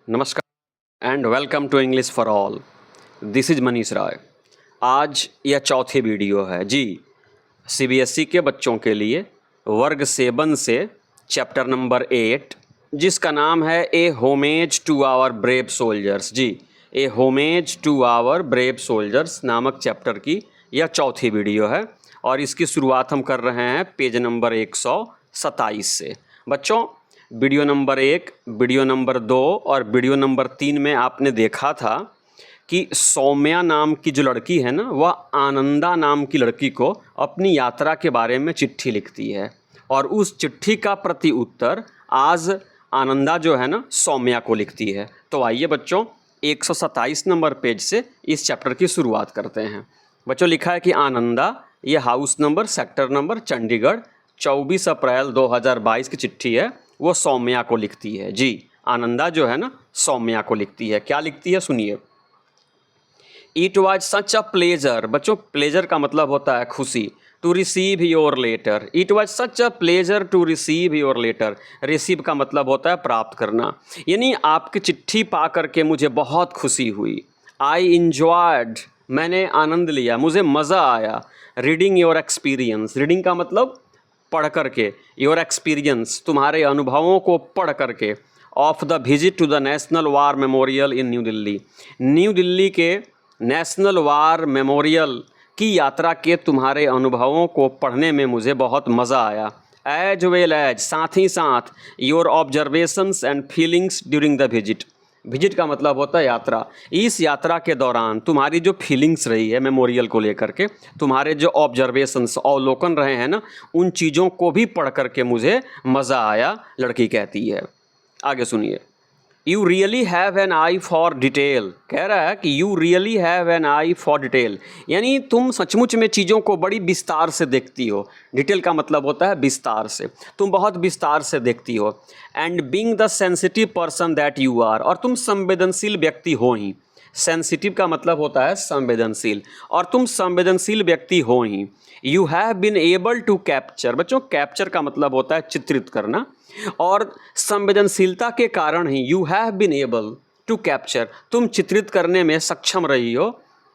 नमस्कार and welcome to English for all. This is Manish Rai. आज यह चौथी वीडियो है जी, सीबीएसई के बच्चों के लिए वर्ग 7 से चैप्टर नंबर 8, जिसका नाम है a homage to our brave soldiers. जी, a homage to our brave soldiers नामक चैप्टर की यह चौथी वीडियो है और इसकी शुरुआत हम कर रहे हैं पेज नंबर 127 से। बच्चों, वीडियो नंबर 1, वीडियो नंबर 2 और वीडियो नंबर 3 में आपने देखा था कि सौम्या नाम की जो लड़की है ना, वह आनंदा नाम की लड़की को अपनी यात्रा के बारे में चिट्ठी लिखती है और उस चिट्ठी का प्रति उत्तर आज आनंदा जो है ना सौम्या को लिखती है। तो आइए बच्चों, 127 नंबर पेज से इस चैप्टर की शुरुआत करते हैं। बच्चों, लिखा है कि आनंदा, ये house number, sector number, Chandigarh, 24 अप्रैल 2022 की चिट्ठी है, वो सौम्या को लिखती है। जी, आनंदा जो है ना सौम्या को लिखती है। क्या लिखती है सुनिए। It was such a pleasure. बच्चों, प्लेजर का मतलब होता है खुशी। To receive your letter. It was such a pleasure to receive your letter. Receive का मतलब होता है प्राप्त करना, यानी आपकी चिट्ठी पा करके मुझे बहुत खुशी हुई। आई इंजॉयड, मैंने आनंद लिया, मुझे मज़ा आया। Reading your experience. रीडिंग का मतलब पढ़ करके, योर एक्सपीरियंस, तुम्हारे अनुभवों को पढ़ करके, of the visit to the national war memorial in New Delhi. New Delhi के नेशनल वार मेमोरियल की यात्रा के तुम्हारे अनुभवों को पढ़ने में मुझे बहुत मज़ा आया। एज वेल एज, साथ ही साथ, your observations and feelings during the visit. Visit का मतलब होता है यात्रा। इस यात्रा के दौरान तुम्हारी जो फीलिंग्स रही है मेमोरियल को लेकर के, तुम्हारे जो ऑब्जर्वेशंस, अवलोकन रहे हैं ना, उन चीज़ों को भी पढ़ करके मुझे मज़ा आया, लड़की कहती है। आगे सुनिए। You really have an I for detail. कह रहा है कि you really have an I for detail, यानी तुम सचमुच में चीज़ों को बड़ी विस्तार से देखती हो। डिटेल का मतलब होता है विस्तार से, तुम बहुत विस्तार से देखती हो। And being the sensitive person that you are, और तुम संवेदनशील व्यक्ति हो ही। सेंसिटिव का मतलब होता है संवेदनशील, और तुम संवेदनशील व्यक्ति हो ही। You have been able to capture. बच्चों, कैप्चर का मतलब होता है चित्रित करना, और संवेदनशीलता के कारण ही you have been able to capture, तुम चित्रित करने में सक्षम रही हो।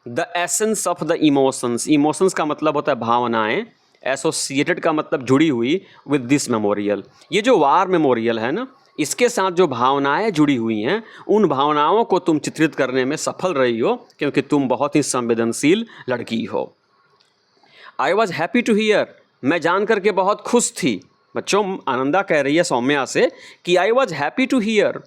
The essence of the emotions. Emotions का मतलब होता है भावनाएं। एसोसिएटेड का मतलब जुड़ी हुई विद दिस मेमोरियल। ये जो वार मेमोरियल है ना, इसके साथ जो भावनाएं जुड़ी हुई हैं, उन भावनाओं को तुम चित्रित करने में सफल रही हो, क्योंकि तुम बहुत ही संवेदनशील लड़की हो। I was happy to hear, मैं जान करके बहुत खुश थी। बच्चों, आनंदा कह रही है सौम्या से कि I was happy to hear,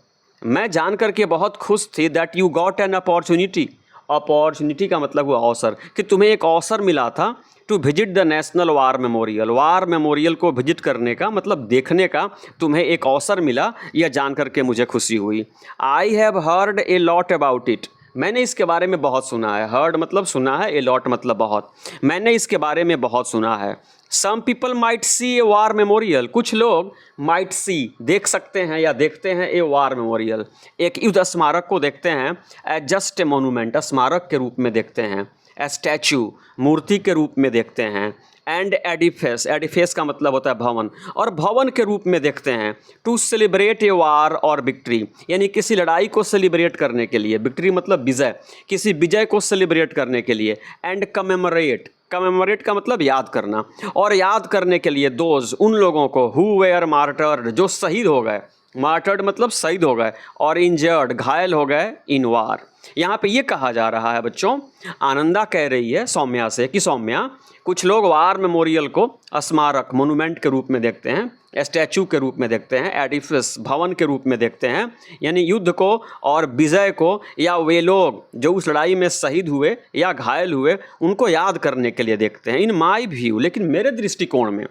मैं जान करके बहुत खुश थी, that you got an opportunity. Opportunity का मतलब हुआ अवसर, कि तुम्हें एक अवसर मिला था to visit the national war memorial. War memorial को विजिट करने का मतलब देखने का तुम्हें एक अवसर मिला, यह जान करके मुझे खुशी हुई। I have heard a lot about it, मैंने इसके बारे में बहुत सुना है। हर्ड मतलब सुना है, ए लॉट मतलब बहुत। मैंने इसके बारे में बहुत सुना है। सम पीपल माइट सी ए वार मेमोरियल, कुछ लोग माइट सी देख सकते हैं या देखते हैं ए वार मेमोरियल, एक युद्ध स्मारक को देखते हैं एज जस्ट ए मोनूमेंट, स्मारक के रूप में देखते हैं। ए स्टैचू, मूर्ति के रूप में देखते हैं। एंड एडिफेस, एडिफेस का मतलब होता है भवन, और भवन के रूप में देखते हैं। टू सेलिब्रेट ए वार और विक्ट्री, यानी किसी लड़ाई को सेलिब्रेट करने के लिए। विक्ट्री मतलब विजय, किसी विजय को सेलिब्रेट करने के लिए। एंड कमेमोरेट, कमेमोरेट का मतलब याद करना, और याद करने के लिए दोज, उन लोगों को, हु वेयर मार्टर्ड, जो शहीद हो गए। मार्टर्ड मतलब शहीद हो गए, और इंजर्ड, घायल हो गए इन वार। यहाँ पे ये कहा जा रहा है बच्चों, आनंदा कह रही है सौम्या से कि सौम्या, कुछ लोग वार मेमोरियल को स्मारक, मोनूमेंट के रूप में देखते हैं, स्टैचू के रूप में देखते हैं, एडिफिस, भवन के रूप में देखते हैं, यानी युद्ध को और विजय को, या वे लोग जो उस लड़ाई में शहीद हुए या घायल हुए, उनको याद करने के लिए देखते हैं। इन माई व्यू, लेकिन मेरे दृष्टिकोण में,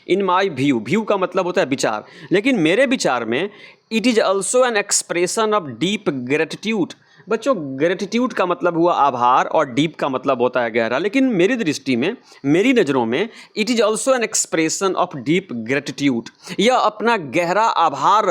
इन माई व्यू, व्यू का मतलब होता है विचार, लेकिन मेरे विचार में it is also an expression of deep gratitude. बच्चों, ग्रेटिट्यूड का मतलब हुआ आभार, और डीप का मतलब होता है गहरा, लेकिन मेरी दृष्टि में, मेरी नज़रों में, it is also an expression of deep gratitude. यह अपना गहरा आभार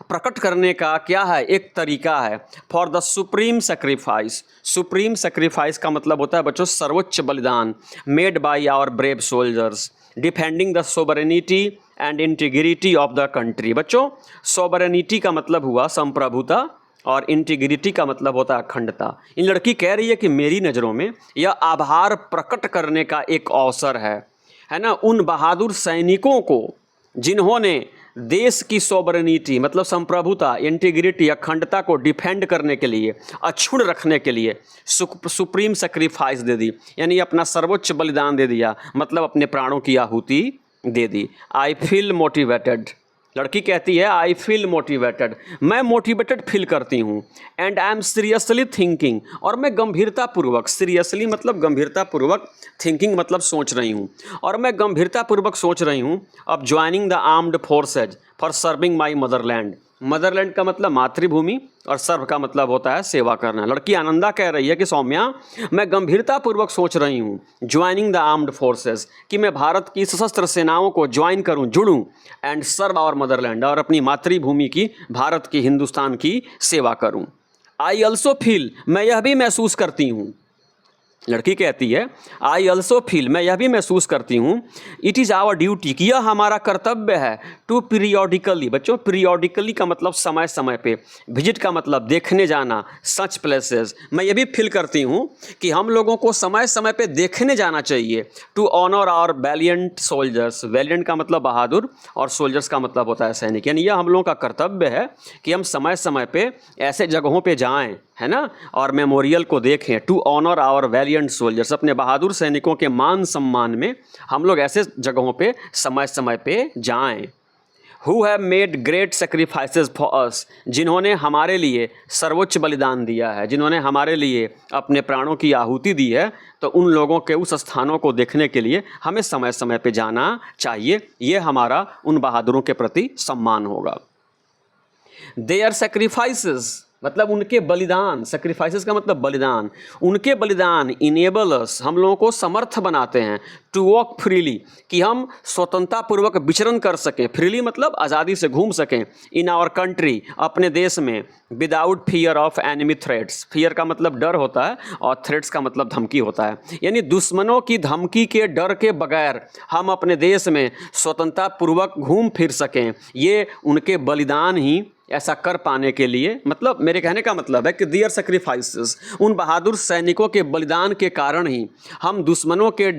प्रकट करने का क्या है, एक तरीका है। For the supreme sacrifice, supreme sacrifice का मतलब होता है बच्चों सर्वोच्च बलिदान, made by our brave soldiers, defending the sovereignty and integrity of the country. बच्चों, सॉवरेनिटी का मतलब हुआ संप्रभुता और इंटीग्रिटी का मतलब होता है अखंडता। इन लड़की कह रही है कि मेरी नज़रों में यह आभार प्रकट करने का एक अवसर है ना, उन बहादुर सैनिकों को जिन्होंने देश की सॉवरेनिटी मतलब संप्रभुता, इंटीग्रिटी, अखंडता को डिफेंड करने के लिए, अक्षुण्ण रखने के लिए सुप्रीम सेक्रीफाइस दे दी, यानी अपना सर्वोच्च बलिदान दे दिया, मतलब अपने प्राणों की आहुति दे दी। आई फील मोटिवेटेड, लड़की कहती है आई फील मोटिवेटेड, मैं मोटिवेटेड फील करती हूँ। And I am seriously thinking, और मैं गंभीरतापूर्वक, सीरियसली मतलब गंभीरतापूर्वक, थिंकिंग मतलब सोच रही हूँ, और मैं गंभीरतापूर्वक सोच रही हूँ अब joining the armed forces for serving my Motherland. Motherland का मतलब मातृभूमि और सर्व का मतलब होता है सेवा करना। लड़की आनंदा कह रही है कि सौम्या, मैं गंभीरतापूर्वक सोच रही हूँ ज्वाइनिंग द आर्म्ड फोर्सेस, कि मैं भारत की सशस्त्र सेनाओं को ज्वाइन करूँ, जुड़ूँ, एंड सर्व आवर मदरलैंड, और अपनी मातृभूमि की, भारत की, हिंदुस्तान की सेवा करूँ। आई ऑल्सो फील, मैं यह भी महसूस करती हूँ, लड़की कहती है आई ऑल्सो फील, मैं यह भी महसूस करती हूँ, इट इज़ आवर ड्यूटी, कि यह हमारा कर्तव्य है, टू पीरियोडिकली, बच्चों पीरियोडिकली का मतलब समय समय पे, विजिट का मतलब देखने जाना, सच प्लेसेस, मैं ये भी फील करती हूँ कि हम लोगों को समय समय पे देखने जाना चाहिए, to honour our valiant soldiers, valiant का मतलब बहादुर और सोल्जर्स का मतलब होता है सैनिक, यानी यह हम लोगों का कर्तव्य है कि हम समय समय पे ऐसे जगहों पे जाएं, है ना, और मेमोरियल को देखें, to honour our valiant soldiers, अपने बहादुर सैनिकों के मान सम्मान में हम लोग ऐसे जगहों पे समय समय पे जाएं। Who have made great sacrifices for us, जिन्होंने हमारे लिए सर्वोच्च बलिदान दिया है, जिन्होंने हमारे लिए अपने प्राणों की आहुति दी है, तो उन लोगों के उस स्थानों को देखने के लिए हमें समय समय पे जाना चाहिए। ये हमारा उन बहादुरों के प्रति सम्मान होगा। देयर सेक्रीफाइसेस मतलब उनके बलिदान, सेक्रीफाइसेस का मतलब बलिदान, उनके बलिदान इनेबल अस, हम लोगों को समर्थ बनाते हैं, टू वॉक फ्रीली, कि हम स्वतंत्रतापूर्वक विचरण कर सकें, फ्रीली मतलब आज़ादी से घूम सकें, इन आवर कंट्री, अपने देश में, without fear of enemy threats, fear का मतलब डर होता है और थ्रेट्स का मतलब धमकी होता है, यानी दुश्मनों की धमकी के डर के बगैर हम अपने देश में स्वतंत्रतापूर्वक घूम फिर सकें। ये उनके बलिदान ही ऐसा कर पाने के लिए, मतलब मेरे कहने का मतलब है कि देयर सेक्रीफाइसेस, उन बहादुर सैनिकों के बलिदान के कारण ही हम दुश्मनों के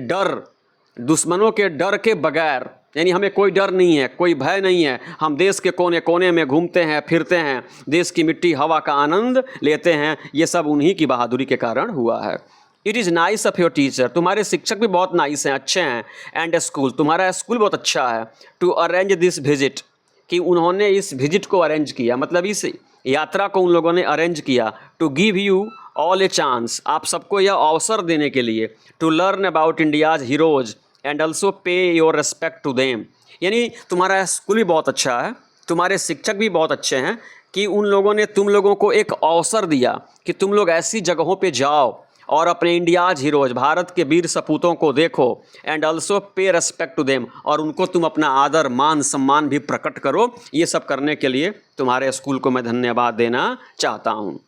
डर के बगैर, यानी हमें कोई डर नहीं है, कोई भय नहीं है, हम देश के कोने कोने में घूमते हैं, फिरते हैं, देश की मिट्टी हवा का आनंद लेते हैं, ये सब उन्हीं की बहादुरी के कारण हुआ है। It is nice of your teacher, तुम्हारे शिक्षक भी बहुत नाइस हैं, अच्छे हैं, एंड स्कूल, तुम्हारा स्कूल बहुत अच्छा है, टू अरेंज दिस विजिट, कि उन्होंने इस विजिट को अरेंज किया, मतलब इस यात्रा को उन लोगों ने अरेंज किया, to give you all a chance, आप सबको यह अवसर देने के लिए, to learn about India's heroes and also pay your respect to them, यानी तुम्हारा स्कूल भी बहुत अच्छा है, तुम्हारे शिक्षक भी बहुत अच्छे हैं, कि उन लोगों ने तुम लोगों को एक अवसर दिया कि तुम लोग ऐसी जगहों पे जाओ और अपने इंडियाज हीरोज़, भारत के वीर सपूतों को देखो, and also pay respect to them, और उनको तुम अपना आदर मान सम्मान भी प्रकट करो। ये सब करने के लिए तुम्हारे स्कूल को मैं धन्यवाद देना चाहता हूँ।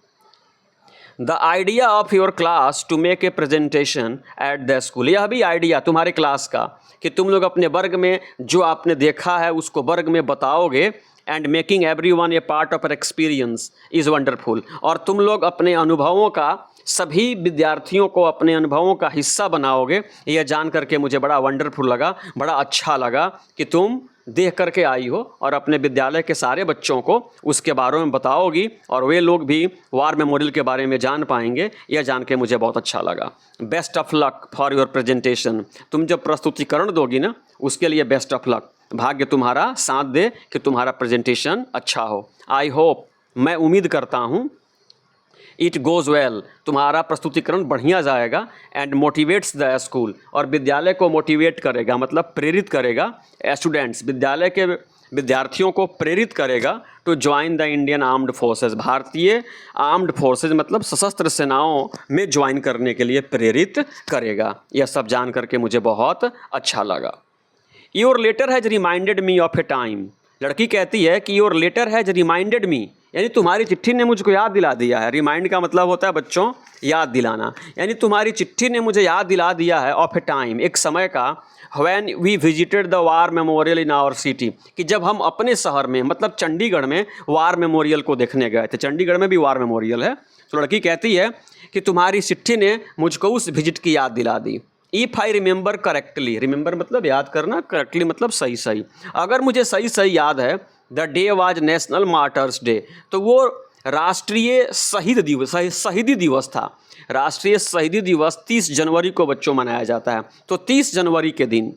The idea of your class to make a presentation at the school, यह भी आइडिया तुम्हारे क्लास का कि तुम लोग अपने वर्ग में जो आपने देखा है उसको वर्ग में बताओगे, and making everyone A part of experience is wonderful, और तुम लोग अपने अनुभवों का, सभी विद्यार्थियों को अपने अनुभवों का हिस्सा बनाओगे। यह जान करके मुझे बड़ा वंडरफुल लगा, बड़ा अच्छा लगा कि तुम देख करके आई हो और अपने विद्यालय के सारे बच्चों को उसके बारे में बताओगी, और वे लोग भी वार मेमोरियल के बारे में जान पाएंगे। यह जान के मुझे बहुत अच्छा लगा। Best of luck for your presentation, तुम जब प्रस्तुतिकरण दोगी ना उसके लिए बेस्ट ऑफ लक, भाग्य तुम्हारा साथ दे कि तुम्हारा प्रेजेंटेशन अच्छा हो। आई होप, मैं उम्मीद करता हूँ, इट गोज़ वेल, तुम्हारा प्रस्तुतिकरण बढ़िया जाएगा, एंड मोटिवेट्स द स्कूल, और विद्यालय को मोटिवेट करेगा, मतलब प्रेरित करेगा, स्टूडेंट्स, विद्यालय के विद्यार्थियों को प्रेरित करेगा, to join the Indian armed forces, भारतीय आर्म्ड फोर्सेस मतलब सशस्त्र सेनाओं में ज्वाइन करने के लिए प्रेरित करेगा। यह सब जान करके मुझे बहुत अच्छा लगा। Your letter has reminded me of a time, लड़की कहती है कि your letter has reminded me, यानी तुम्हारी चिट्ठी ने मुझको याद दिला दिया है। रिमाइंड का मतलब होता है बच्चों याद दिलाना, यानी तुम्हारी चिट्ठी ने मुझे याद दिला दिया है ऑफ ए टाइम, एक समय का, when we visited the war memorial in our city, कि जब हम अपने शहर में मतलब चंडीगढ़ में वार मेमोरियल को देखने गए थे। चंडीगढ़ में भी वार मेमोरियल है। तो लड़की कहती है कि तुम्हारी चिट्ठी ने मुझको उस विजिट की याद दिला दी। If I remember correctly, remember मतलब याद करना, करेक्टली मतलब सही सही, अगर मुझे सही सही याद है, the day was national martyrs day, तो वो राष्ट्रीय शहीद दिवस, शहीदी दिवस था। राष्ट्रीय शहीदी दिवस 30 जनवरी को बच्चों मनाया जाता है। तो 30 जनवरी के दिन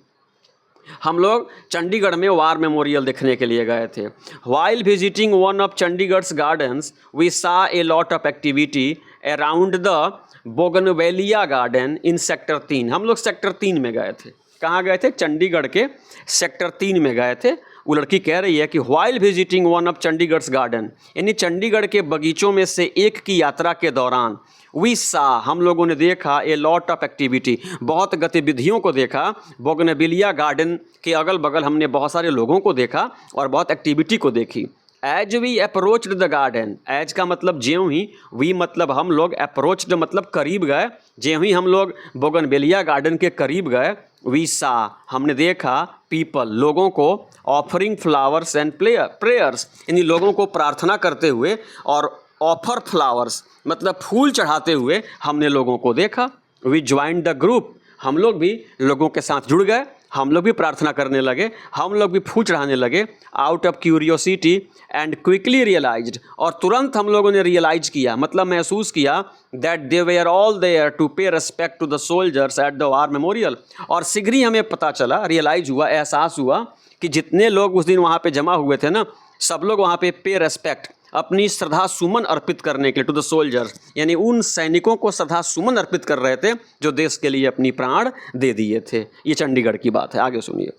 हम लोग चंडीगढ़ में वार मेमोरियल देखने के लिए गए थे। While visiting one of Chandigarh gardens we saw a lot of activity around the bougainvillea garden in sector 3। हम लोग सेक्टर 3 में गए थे। कहाँ गए थे? चंडीगढ़ के सेक्टर 3 में गए थे। वो लड़की कह रही है कि while visiting one of Chandigarh garden, यानी चंडीगढ़ के बगीचों में से एक की यात्रा के दौरान, वी सा, हम लोगों ने देखा, ए लॉट ऑफ एक्टिविटी, बहुत गतिविधियों को देखा। बोगनवेलिया गार्डन के अगल बगल हमने बहुत सारे लोगों को देखा और बहुत एक्टिविटी को देखी। As we approached the garden, as का मतलब ज्यों ही, वी मतलब हम लोग, अप्रोच्ड मतलब करीब गए, ज्यों ही हम लोग बोगनवेलिया गार्डन के करीब गए, वी सा, हमने देखा, पीपल, लोगों को, ऑफरिंग फ्लावर्स एंड प्रेयर्स, यानी लोगों को प्रार्थना करते हुए, और ऑफर फ्लावर्स मतलब फूल चढ़ाते हुए हमने लोगों को देखा। वी ज्वाइंड द ग्रुप, हम लोग भी लोगों के साथ जुड़ गए, हम लोग भी प्रार्थना करने लगे, हम लोग भी फूल चढ़ाने लगे। Out of curiosity and quickly realised, और तुरंत हम लोगों ने रियलाइज किया, मतलब महसूस किया, that they were all there to pay respect to the soldiers at the war memorial, और शीघ्र ही हमें पता चला, रियलाइज हुआ, एहसास हुआ कि जितने लोग उस दिन वहाँ पे जमा हुए थे ना, सब लोग वहाँ पे रेस्पेक्ट, अपनी श्रद्धा सुमन अर्पित करने के लिए, टू द सोल्जर्स, यानी उन सैनिकों को श्रद्धा सुमन अर्पित कर रहे थे जो देश के लिए अपनी प्राण दे दिए थे। ये चंडीगढ़ की बात है। आगे सुनिए।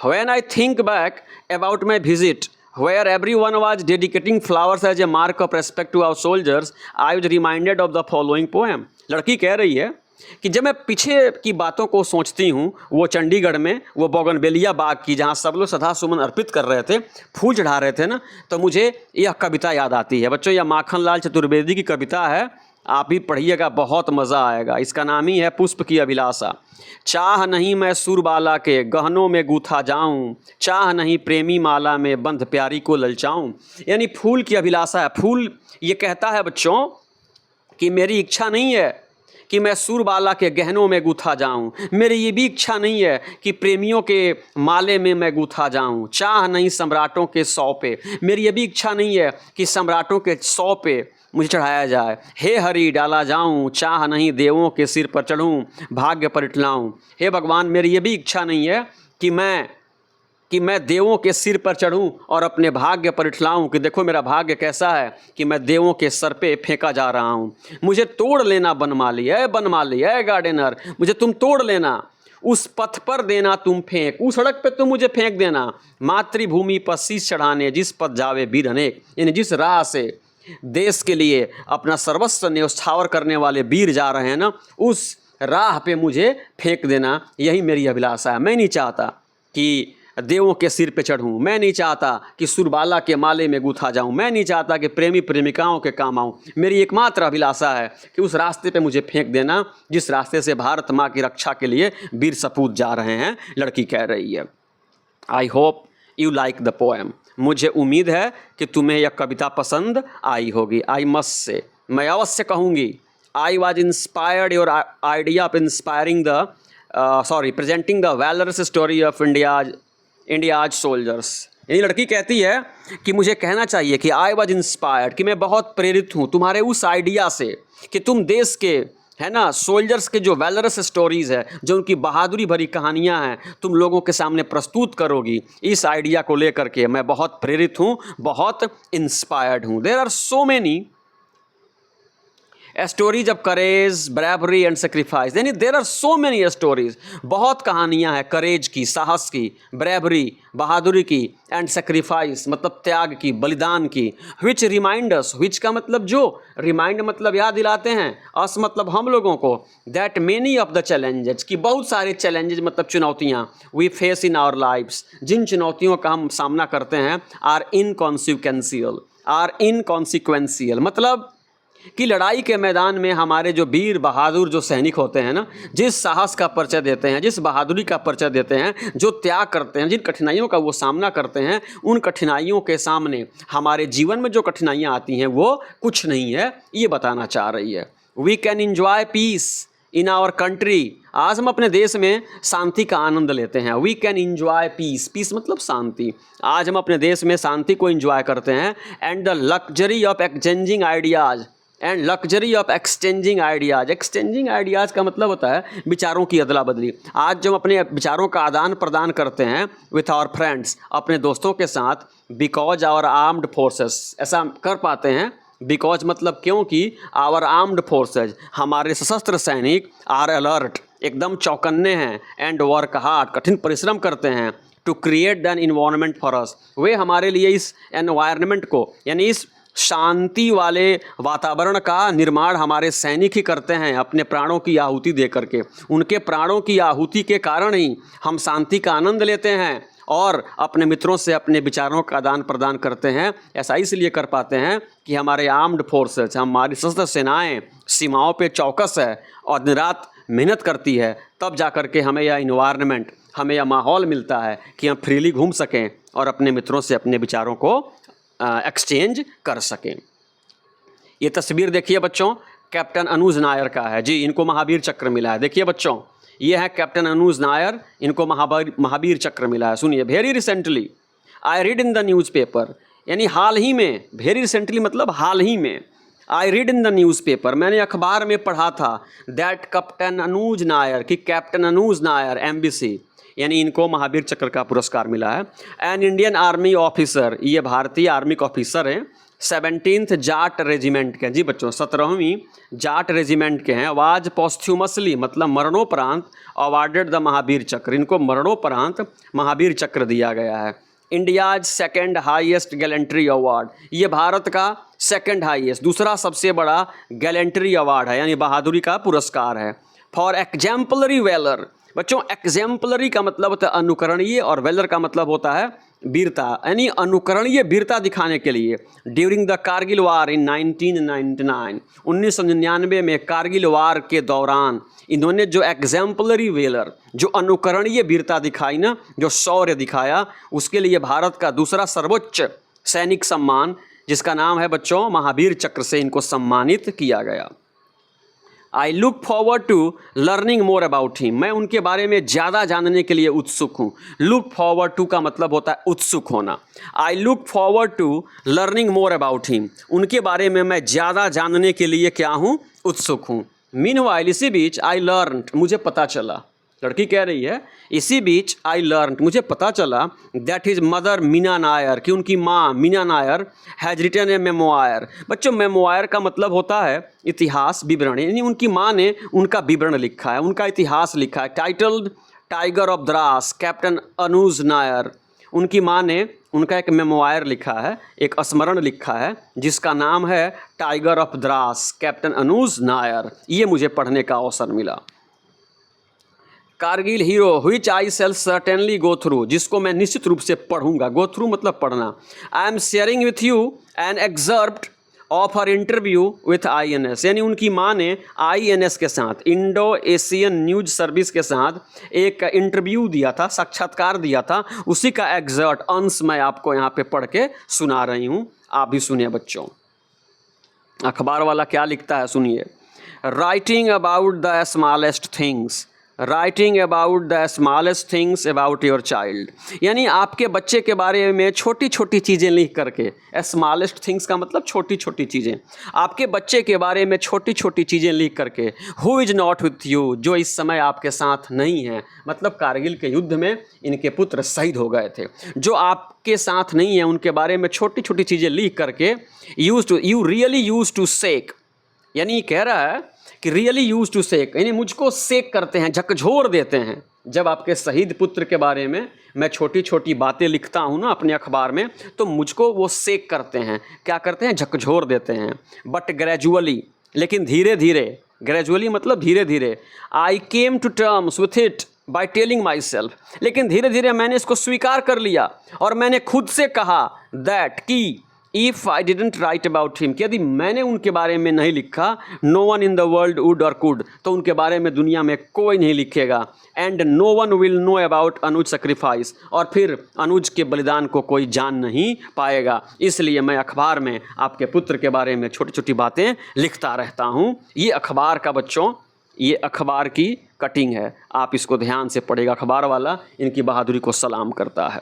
When I think back about my visit, where everyone was dedicating flowers as a mark of respect to our soldiers, I was reminded of the following poem. लड़की कह रही है कि जब मैं पीछे की बातों को सोचती हूँ, वो चंडीगढ़ में वो बोगनवेलिया बाग की, जहाँ सब लोग श्रद्धा सुमन अर्पित कर रहे थे, फूल चढ़ा रहे थे ना, तो मुझे यह कविता याद आती है। बच्चों, यह माखनलाल चतुर्वेदी की कविता है, आप भी पढ़िएगा, बहुत मज़ा आएगा। इसका नाम ही है पुष्प की अभिलाषा। चाह नहीं मैं सुरबाला के गहनों में गूथा जाऊं, चाह नहीं प्रेमी माला में बंध प्यारी को ललचाऊं, यानी फूल की अभिलाषा है। फूल ये कहता है बच्चों कि मेरी इच्छा नहीं है कि मैं सुरबाला के गहनों में गूथा जाऊं, मेरी ये भी इच्छा नहीं है कि प्रेमियों के माले में मैं गूथा जाऊं। चाह नहीं सम्राटों के सौ पे, मेरी ये भी इच्छा नहीं है कि सम्राटों के 100 पे मुझे चढ़ाया जाए। हे हरि डाला जाऊं, चाह नहीं देवों के सिर पर चढ़ूं, भाग्य पर इटलाऊं। हे भगवान, मेरी ये भी इच्छा नहीं है कि मैं देवों के सिर पर चढ़ूं और अपने भाग्य पर इठलाऊं, कि देखो मेरा भाग्य कैसा है कि मैं देवों के सर पे फेंका जा रहा हूं। मुझे तोड़ लेना बनमाली, बनमाली, गार्डनर, मुझे तुम तोड़ लेना, उस पथ पर देना तुम फेंक, उस सड़क पे तुम मुझे फेंक देना। मातृभूमि पर शीश चढ़ाने जिस पथ जावे वीर अनेक, यानी जिस राह से देश के लिए अपना सर्वस्व न्यौछावर करने वाले वीर जा रहे हैं ना, उस राह पे मुझे फेंक देना, यही मेरी अभिलाषा है। मैं नहीं चाहता कि देवों के सिर पे चढ़ूं, मैं नहीं चाहता कि सुरबाला के माले में गूथा जाऊं, मैं नहीं चाहता कि प्रेमी प्रेमिकाओं के काम आऊं। मेरी एकमात्र अभिलाषा है कि उस रास्ते पे मुझे फेंक देना जिस रास्ते से भारत माँ की रक्षा के लिए वीर सपूत जा रहे हैं, लड़की कह रही है। I hope you like the poem, मुझे उम्मीद है कि तुम्हें यह कविता पसंद आई होगी। आई मस्ट से, मैं अवश्य कहूँगी, I was inspired your idea of inspiring the presenting the वैलरस story of India's soldiers. यानी लड़की कहती है कि मुझे कहना चाहिए कि आई वॉज इंस्पायर्ड, कि मैं बहुत प्रेरित हूँ तुम्हारे उस आइडिया से कि तुम देश के, है ना, सोल्जर्स के जो वैलरस स्टोरीज़ है, जो उनकी बहादुरी भरी कहानियाँ हैं, तुम लोगों के सामने प्रस्तुत करोगी। इस आइडिया को लेकर के मैं बहुत प्रेरित हूँ, बहुत इंस्पायर्ड हूँ। There are so many stories of courage, bravery and sacrifice, यानी there are so many stories, बहुत कहानियाँ हैं करेज की, साहस की, ब्रेवरी, बहादुरी की, एंड सेक्रीफाइस मतलब त्याग की, बलिदान की। विच रिमाइंडर्स, विच का मतलब जो, रिमाइंड मतलब याद दिलाते हैं, अस मतलब हम लोगों को, that many of the challenges, की बहुत सारे चैलेंजेस मतलब चुनौतियाँ, we face in our lives, जिन चुनौतियों का हम सामना करते हैं, आर इनकॉन्सिक्वेंशियल, आर इनकॉन्सिक्वेंशियल, मतलब कि लड़ाई के मैदान में हमारे जो वीर बहादुर जो सैनिक होते हैं ना, जिस साहस का परिचय देते हैं, जिस बहादुरी का परिचय देते हैं, जो त्याग करते हैं, जिन कठिनाइयों का वो सामना करते हैं, उन कठिनाइयों के सामने हमारे जीवन में जो कठिनाइयाँ आती हैं वो कुछ नहीं है, ये बताना चाह रही है। We can enjoy peace in our country, आज हम अपने देश में शांति का आनंद लेते हैं। We can enjoy peace, peace मतलब शांति, आज हम अपने देश में शांति को इंजॉय करते हैं। And the luxury of exchanging ideas, and luxury of exchanging ideas, exchanging ideas का मतलब होता है विचारों की अदला बदली। आज जब अपने विचारों का आदान प्रदान करते हैं विथ आवर फ्रेंड्स, अपने दोस्तों के साथ, बिकॉज आवर आर्म्ड फोर्सेस, ऐसा कर पाते हैं बिकॉज मतलब क्योंकि आवर आर्म्ड फोर्सेज, हमारे सशस्त्र सैनिक, आर अलर्ट, एकदम चौकन्ने हैं, एंड वर्क हार्ड, कठिन परिश्रम करते हैं, to create an environment for us, वे हमारे लिए इस एनवायरनमेंट को, यानी इस शांति वाले वातावरण का निर्माण हमारे सैनिक ही करते हैं, अपने प्राणों की आहुति दे करके। उनके प्राणों की आहुति के कारण ही हम शांति का आनंद लेते हैं और अपने मित्रों से अपने विचारों का आदान प्रदान करते हैं। ऐसा इसलिए कर पाते हैं कि हमारे आर्म्ड फोर्सेस, हमारी सशस्त्र सेनाएं सीमाओं पे चौकस है और दिन रात मेहनत करती है, तब जा कर के हमें यह इन्वायरमेंट, हमें यह माहौल मिलता है कि हम फ्रीली घूम सकें और अपने मित्रों से अपने विचारों को एक्सचेंज कर सकें। ये तस्वीर देखिए बच्चों, कैप्टन अनुज नायर का है जी, इनको महावीर चक्र मिला है। देखिए बच्चों, ये है कैप्टन अनुज नायर, इनको महावीर चक्र मिला है। सुनिए, very recently I read in the newspaper, यानी हाल ही में, वेरी रिसेंटली मतलब हाल ही में, I read in the newspaper, मैंने अखबार में पढ़ा था, दैट कैप्टन अनुज नायर, कि कैप्टन अनुज नायर एमबीसी, यानी इनको महावीर चक्र का पुरस्कार मिला है। एन इंडियन आर्मी ऑफिसर, ये भारतीय आर्मी के ऑफिसर हैं, 17th जाट रेजिमेंट के, जी बच्चों 17वीं जाट रेजिमेंट के हैं। वाज पोस्थ्यूमसली मतलब मरणोपरांत अवार्डेड द महावीर चक्र, इनको मरणोपरांत महावीर चक्र दिया गया है। India's second highest gallantry award, ये भारत का सेकेंड हाईएस्ट, दूसरा सबसे बड़ा गैलेंट्री अवार्ड है, यानी बहादुरी का पुरस्कार है। फॉर एग्जाम्पलरी वेलर, बच्चों एग्जाम्पलरी का मतलब होता है अनुकरणीय और वेलर का मतलब होता है वीरता, यानी अनुकरणीय वीरता दिखाने के लिए। ड्यूरिंग द कारगिल वार इन 1999, 1999 में कारगिल वार के दौरान इन्होंने जो एग्जाम्पलरी वेलर, जो अनुकरणीय वीरता दिखाई ना, जो शौर्य दिखाया, उसके लिए भारत का दूसरा सर्वोच्च सैनिक सम्मान, जिसका नाम है बच्चों महावीर चक्र, से इनको सम्मानित किया गया। I look forward to learning more about him, मैं उनके बारे में ज़्यादा जानने के लिए उत्सुक हूँ। लुक फॉरवर्ड टू का मतलब होता है उत्सुक होना। I look forward to learning more about him, उनके बारे में मैं ज़्यादा जानने के लिए क्या हूँ, उत्सुक हूँ। मीनवाइल, इसी बीच, आई लर्नड, मुझे पता चला, लड़की कह रही है, इसी बीच आई लर्न, मुझे पता चला, that his mother Meena Nair, कि उनकी माँ Meena Nair has written a memoir. बच्चों मेमोयर का मतलब होता है इतिहास, विवरण, यानी उनकी माँ ने उनका विवरण लिखा है, उनका इतिहास लिखा है। Titled tiger of Dras Captain Anuj Nayar, उनकी माँ ने उनका एक मेमोयर लिखा है, एक स्मरण लिखा है, जिसका नाम है tiger of Dras Captain Anuj Nair. ये मुझे पढ़ने का अवसर मिला। Kargil hero which I shall certainly go through, जिसको मैं निश्चित रूप से पढ़ूंगा, गो थ्रू मतलब पढ़ना। I am sharing with you an excerpt of her interview with INS, यानी उनकी माँ ने INS के साथ, इंडो एशियन न्यूज सर्विस के साथ एक इंटरव्यू दिया था, साक्षात्कार दिया था, उसी का एक्सर्ट अंश मैं आपको यहाँ पे पढ़ के सुना रही हूँ, आप भी सुनिए बच्चों। अखबार वाला क्या लिखता है सुनिए। Writing about the smallest things, writing about the smallest things about your child, यानी आपके बच्चे के बारे में छोटी छोटी चीज़ें लिख करके, स्मॉलेस्ट थिंग्स का मतलब छोटी छोटी चीज़ें, आपके बच्चे के बारे में छोटी छोटी चीज़ें लिख करके। Who is not with you, जो इस समय आपके साथ नहीं है, मतलब कारगिल के युद्ध में इनके पुत्र शहीद हो गए थे, जो आपके साथ नहीं है, उनके बारे में छोटी छोटी चीज़ें लिख करके। यू रियली यूज टू सेक, यानी कह रहा है कि रियली यूज टू सेक, यानी मुझको सेक करते हैं, झकझोर देते हैं। जब आपके शहीद पुत्र के बारे में मैं छोटी छोटी बातें लिखता हूँ ना अपने अखबार में, तो मुझको वो सेक करते हैं, क्या करते हैं, झकझोर देते हैं। बट ग्रेजुअली, लेकिन धीरे धीरे, ग्रेजुअली मतलब धीरे धीरे, I came to terms with it by telling myself, लेकिन धीरे धीरे मैंने इसको स्वीकार कर लिया और मैंने खुद से कहा दैट, कि if I didn't write about him, कि यदि मैंने उनके बारे में नहीं लिखा, no one in the world would or could, तो उनके बारे में दुनिया में कोई नहीं लिखेगा। And no one will know about Anuj sacrifice, और फिर अनुज के बलिदान को कोई जान नहीं पाएगा। इसलिए मैं अखबार में आपके पुत्र के बारे में छोटी छोटी बातें लिखता रहता हूँ। ये अखबार का बच्चों, ये अखबार की कटिंग है, आप इसको ध्यान से पढ़ेगा। अखबार वाला इनकी बहादुरी को सलाम करता है।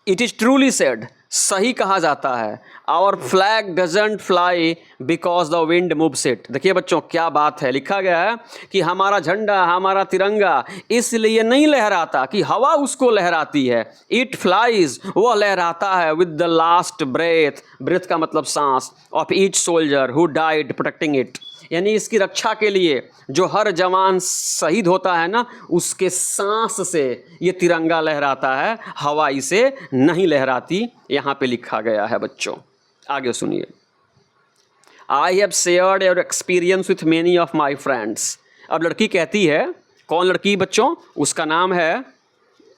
इट इज़ ट्रूली सेड, सही कहा जाता है, our flag doesn't fly because the wind moves it. देखिए बच्चों क्या बात है, लिखा गया है कि हमारा झंडा, हमारा तिरंगा इसलिए नहीं लहराता कि हवा उसको लहराती है। इट फ्लाइज, वह लहराता है with the last breath, breath का मतलब सांस, of each soldier who died protecting it, यानी इसकी रक्षा के लिए जो हर जवान शहीद होता है ना, उसके सांस से ये तिरंगा लहराता है, हवा इसे नहीं लहराती। यहाँ पे लिखा गया है बच्चों। आगे सुनिए। I have shared your experience with many of my friends. अब लड़की कहती है, कौन लड़की बच्चों? उसका नाम है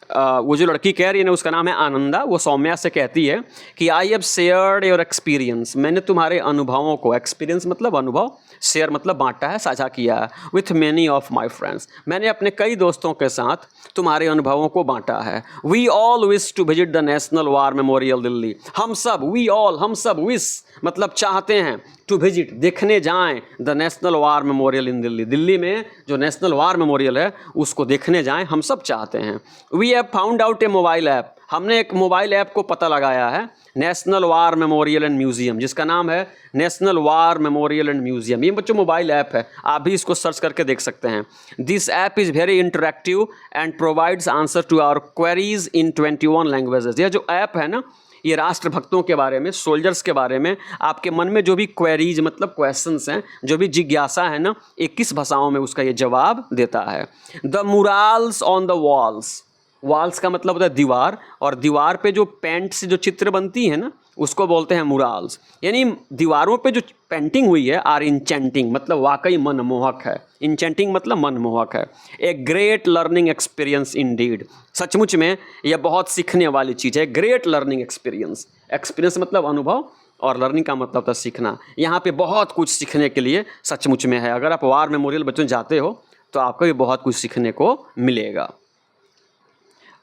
वो जो लड़की कह रही है ना, उसका नाम है आनंदा। वो सौम्या से कहती है कि I have shared your experience, मैंने तुम्हारे अनुभवों को, एक्सपीरियंस मतलब अनुभव, शेयर मतलब बांटा है, साझा किया है, with many of my friends, मैंने अपने कई दोस्तों के साथ तुम्हारे अनुभवों को बांटा है। We all wish to visit the national war memorial Delhi, हम सब, वी ऑल, हम सब, विश मतलब चाहते हैं, टू विजिट देखने जाएं, द नेशनल वार मेमोरियल इन दिल्ली, दिल्ली में जो नेशनल वार मेमोरियल है उसको देखने जाएं, हम सब चाहते हैं। We have found out a mobile app, हमने एक मोबाइल ऐप को पता लगाया है, national war memorial and museum, जिसका नाम है national war memorial and museum. ये बच्चों मोबाइल ऐप है, आप भी इसको सर्च करके देख सकते हैं। This app is very interactive and provides answer to our queries in 21 languages. यह जो ऐप है ना, ये राष्ट्रभक्तों के बारे में, सोल्जर्स के बारे में, आपके मन में जो भी क्वेरीज मतलब क्वेश्चंस हैं, जो भी जिज्ञासा है ना, 21 भाषाओं में उसका ये जवाब देता है। The murals on the walls, walls का मतलब होता है दीवार, और दीवार पे जो पेंट से जो चित्र बनती है ना, उसको बोलते हैं मुराल्स, यानी दीवारों पे जो पेंटिंग हुई है, आर इंचेंटिंग मतलब वाकई मनमोहक है, इंचेंटिंग मतलब मनमोहक है। A great learning experience Indeed, सचमुच में यह बहुत सीखने वाली चीज़ है। ग्रेट लर्निंग एक्सपीरियंस, एक्सपीरियंस मतलब अनुभव और लर्निंग का मतलब था सीखना। यहाँ पे बहुत कुछ सीखने के लिए सचमुच में है। अगर आप वार मेमोरियल बच्चों जाते हो तो आपको भी बहुत कुछ सीखने को मिलेगा।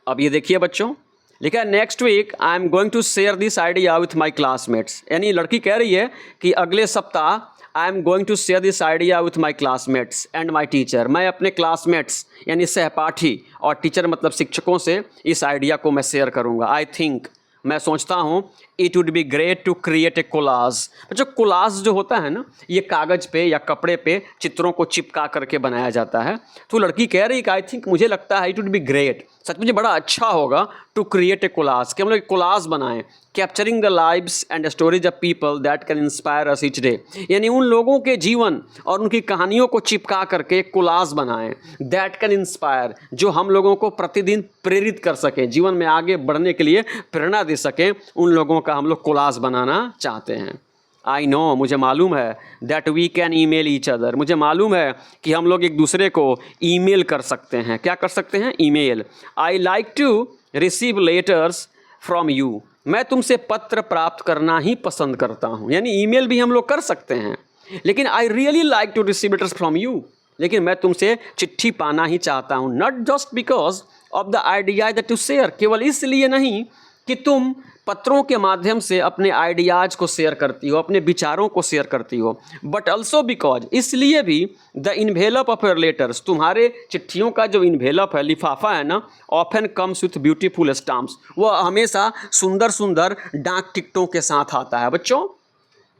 अब ये देखिए बच्चों, लिखा है next week I am going to share this idea with my classmates, यानी लड़की कह रही है कि अगले सप्ताह I am going to share this idea with my classmates and my teacher, मैं अपने क्लासमेट्स यानी सहपाठी और टीचर मतलब शिक्षकों से इस आइडिया को मैं शेयर करूँगा। आई थिंक, मैं सोचता हूँ, it would be great to create a collage. बच्चों कोलाज जो होता है ना, ये कागज़ पे या कपड़े पे चित्रों को चिपका करके बनाया जाता है। तो लड़की कह रही है कि आई थिंक, मुझे लगता है, इट वुड बी ग्रेट, सच मुझे बड़ा अच्छा होगा, टू क्रिएट ए कोलाज, कि हम लोग कोलाज बनाएं, capturing the lives and stories of people that can inspire us each day, यानी उन लोगों के जीवन और उनकी कहानियों को चिपका करके एक कोलाज बनाएं, दैट कैन इंस्पायर, जो हम लोगों को प्रतिदिन प्रेरित कर सके, जीवन में आगे बढ़ने के लिए प्रेरणा दे सके, उन लोगों का हम लोग कोलाज बनाना चाहते हैं। आई नो, मुझे मालूम है, that we can email each other, मुझे मालूम है कि हम लोग एक दूसरे को ईमेल कर सकते हैं। क्या कर सकते हैं? Email. I like to receive letters from you, मैं तुमसे पत्र प्राप्त करना ही पसंद करता हूँ, यानी ईमेल भी हम लोग कर सकते हैं। लेकिन I really like to receive letters from you, लेकिन मैं तुमसे चिट्ठी पाना ही चाहता हूँ। Not just because of the idea that to share, केवल इसलिए नहीं कि तुम पत्रों के माध्यम से अपने आइडियाज़ को शेयर करती हो, अपने विचारों को शेयर करती हो, बट ऑल्सो बिकॉज, इसलिए भी, the envelope of your letters, तुम्हारे चिट्ठियों का जो इन्वेलप है, लिफाफा है ना, often comes with beautiful stamps, वह हमेशा सुंदर सुंदर डाक टिकटों के साथ आता है। बच्चों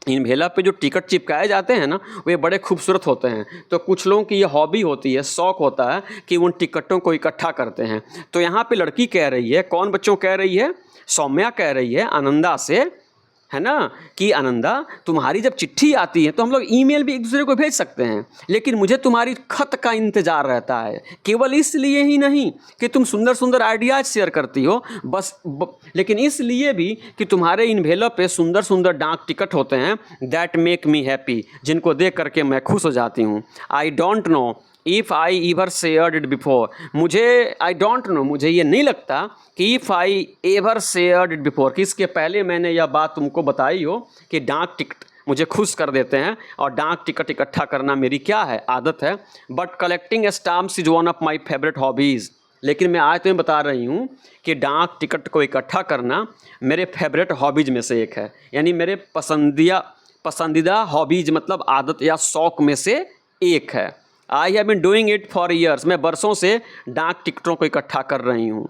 इन्वेलप पे जो टिकट चिपकाए जाते हैं ना, वे बड़े खूबसूरत होते हैं। तो कुछ लोगों की ये हॉबी होती है, शौक़ होता है कि उन टिकटों को इकट्ठा करते हैं। तो यहाँ पे लड़की कह रही है, कौन बच्चों कह रही है? सौम्या कह रही है आनंदा से, है ना, कि आनंदा, तुम्हारी जब चिट्ठी आती है तो हम लोग ईमेल भी एक दूसरे को भेज सकते हैं, लेकिन मुझे तुम्हारी खत का इंतज़ार रहता है, केवल इसलिए ही नहीं कि तुम सुंदर सुंदर आइडियाज़ शेयर करती हो लेकिन इसलिए भी कि तुम्हारे इन्वेलप पे सुंदर सुंदर डाक टिकट होते हैं, दैट मेक मी हैप्पी, जिनको देख करके मैं खुश हो जाती हूँ। I don't know if I ईवर shared it before, मुझे आई डोंट नो, मुझे ये नहीं लगता कि if I ever shared it before, कि इसके पहले मैंने यह बात तुमको बताई हो कि डाक टिकट मुझे खुश कर देते हैं और डाक टिकट इकट्ठा करना मेरी क्या है, आदत है। But collecting stamps is one of my favourite hobbies, लेकिन मैं आज तुम्हें बता रही हूँ कि डाक टिकट को इकट्ठा करना मेरे फेवरेट हॉबीज़ में से एक है, यानी मेरे पसंदीदा हॉबीज़ मतलब आदत या शौक़ में से एक है। I have been doing it for years, मैं बरसों से डाक टिकटों को इकट्ठा कर रही हूँ।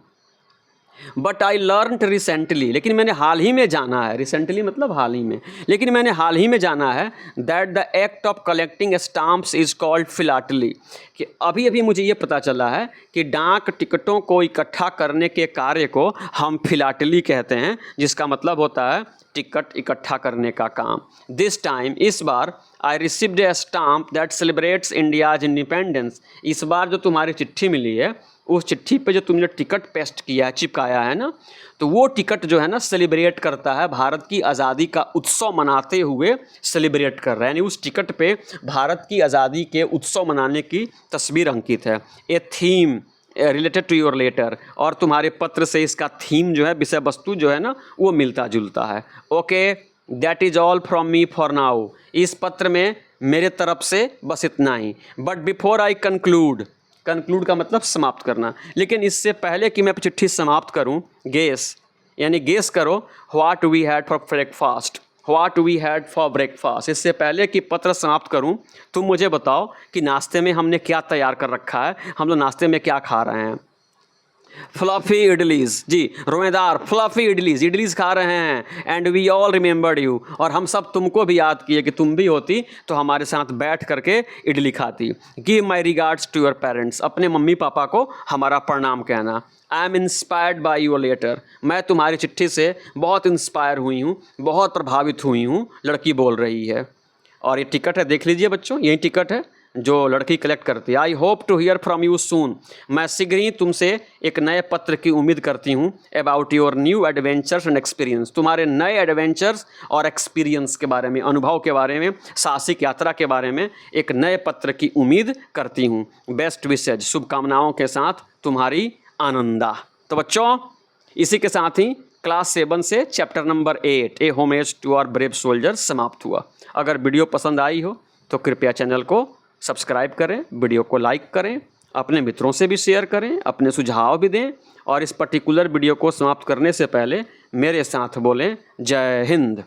बट आई लर्न रिसेंटली, लेकिन मैंने हाल ही में जाना है, रिसेंटली मतलब हाल ही में, लेकिन मैंने हाल ही में जाना है that the act of collecting stamps is called philately, कि अभी अभी मुझे ये पता चला है कि डाक टिकटों को इकट्ठा करने के कार्य को हम फिलाटली कहते हैं, जिसका मतलब होता है टिकट इकट्ठा करने का काम। दिस टाइम, इस बार, I received a stamp that celebrates India's independence, इस बार जो तुम्हारी चिट्ठी मिली है उस चिट्ठी पे जो तुमने टिकट पेस्ट किया है, चिपकाया है ना, तो वो टिकट जो है ना सेलिब्रेट करता है, भारत की आज़ादी का उत्सव मनाते हुए सेलिब्रेट कर रहा है, यानी उस टिकट पे भारत की आज़ादी के उत्सव मनाने की तस्वीर अंकित है। A theme related to your letter, और तुम्हारे पत्र से इसका थीम जो है, विषय वस्तु जो है ना, वो मिलता जुलता है। Okay, that is all from me for now, इस पत्र में मेरे तरफ से बस इतना ही। But before I conclude, conclude का मतलब समाप्त करना, लेकिन इससे पहले कि मैं चिट्ठी समाप्त करूं, गेस यानी गेस करो, what we had for breakfast, what we had for breakfast, इससे पहले कि पत्र समाप्त करूं तुम मुझे बताओ कि नाश्ते में हमने क्या तैयार कर रखा है, हम लोग नाश्ते में क्या खा रहे हैं। फ्लफी इडलीज, जी रोएदार फ्लफी इडलीज खा रहे हैं। And we all remembered you, और हम सब तुमको भी याद किए कि तुम भी होती तो हमारे साथ बैठ करके इडली खाती। Give my regards to your parents, अपने मम्मी पापा को हमारा प्रणाम कहना। I am inspired by your letter, मैं तुम्हारी चिट्ठी से बहुत इंस्पायर हुई हूँ, बहुत प्रभावित हुई हूँ, लड़की बोल रही है। और ये टिकट है, देख लीजिए बच्चों, यही टिकट है जो लड़की कलेक्ट करती है। I hope to hear from you soon, मैं शीघ्र ही तुमसे एक नए पत्र की उम्मीद करती हूँ। About your new adventures and experience, तुम्हारे नए एडवेंचर्स और एक्सपीरियंस के बारे में, अनुभव के बारे में, साहसिक यात्रा के बारे में एक नए पत्र की उम्मीद करती हूँ। बेस्ट विशेज, शुभकामनाओं के साथ तुम्हारी आनंदा। तो बच्चों, इसी के साथ ही क्लास 7 से chapter number 8 a homage to our brave soldiers समाप्त हुआ। अगर वीडियो पसंद आई हो तो कृपया चैनल को सब्सक्राइब करें, वीडियो को लाइक करें, अपने मित्रों से भी शेयर करें, अपने सुझाव भी दें, और इस पर्टिकुलर वीडियो को समाप्त करने से पहले मेरे साथ बोलें जय हिंद।